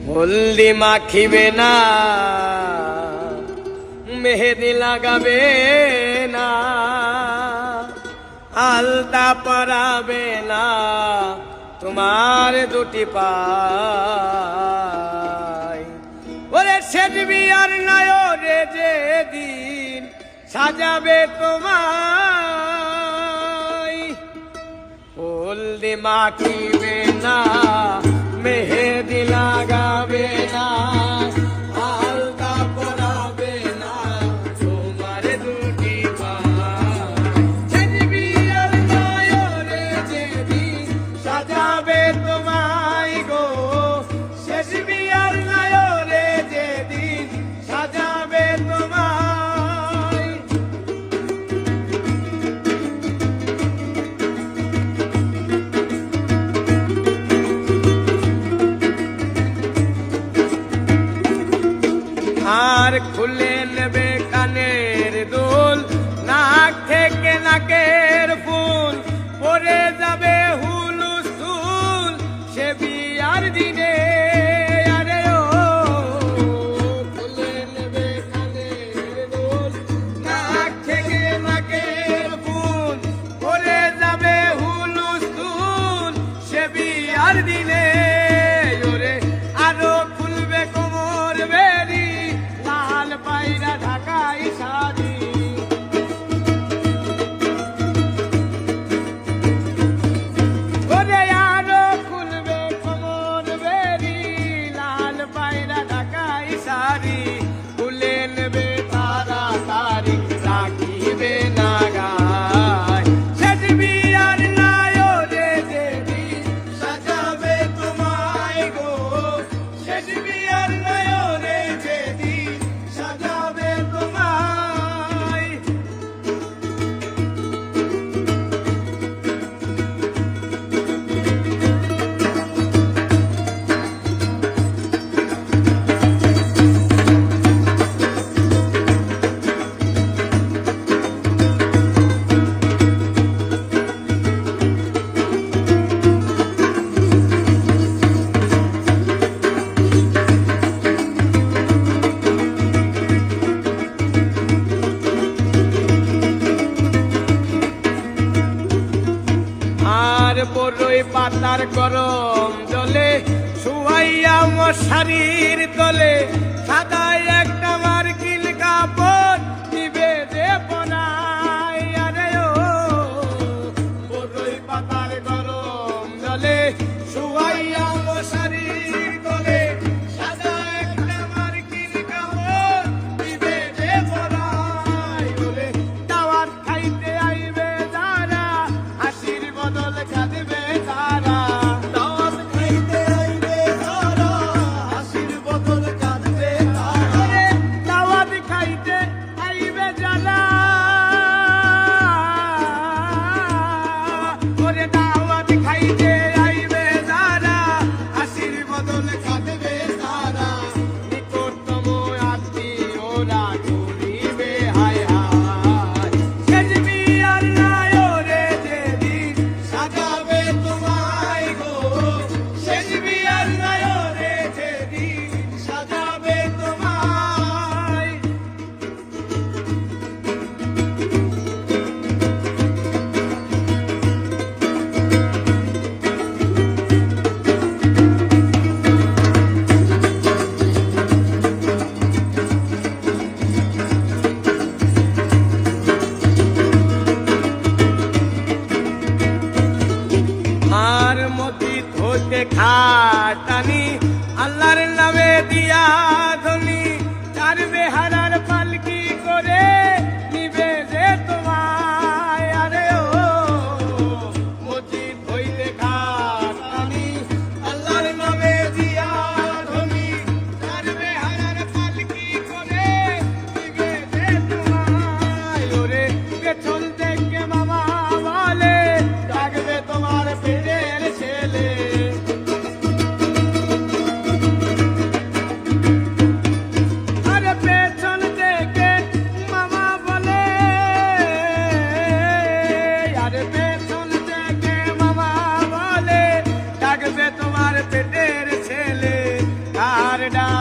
হলদি মাখিবে না, মেহেদি লাগাবে না, আলতা পরাবে না তোমার দুটি পায়। ওরে শেষ বিয়ার নয়রে যেদিন সাজাবে তোমায়, হলদি মাখিবে না, মেহেদি লাগাবে না, আলতা পরাবে না তোমার দুটি পায়। শেষ বিয়ার নয়রে যেদিন সাজাবে তোমায় গো, শেষ বিয়ার নয়রে যেদিন সাজাবে তোমায়। আর খুলে নেবে কানের দুল, নাক থেকে নাকের ফুল, পরে যাবে হুলুস্থুল সে বিয়ার দিনে। আরে ও খুলে নেবে কানের দুল, নাক থেকে নাকের ফুল, পরে যাবে হুলুস্থুল সে বিয়ার দিনে। ওরে আরো খুলবে কোমর বেরি, লাল পায়রা ঢাকাই শাড়ি। ওরে আরো খুলবে কোমর বেরি, লাল পায়রা ঢাকাই শাড়ি। খুলে নেবে তাড়াতাড়ি, রাখিবে না গায়। শেষ বিয়ার নয়রে যেদিন সাজাবে তোমায় গো, শেষ বিয়ার নয়রে যেদিন সাজাবে তোমায়। আর বড়ই পাতার গরম জলে শুয়াইয়া মশারির তলে, সাদায় একটা মার্কিন কাপড় দিবে যে পরায়। আরে ও বড়ই পাতার গরম জলে শুয়াইয়া মশারির তলে, সাদা একটা মার্কিন কাপড় দিবে যে পরায়। ওরে দাওয়াত খাইতে আইবে যারা, হাসির বদল কাঁদবে তারা। দাওয়াত খাইতে আইবে যারা, হাসির বদল কাঁদবে তারা। দাওয়াত খাইতে ডাক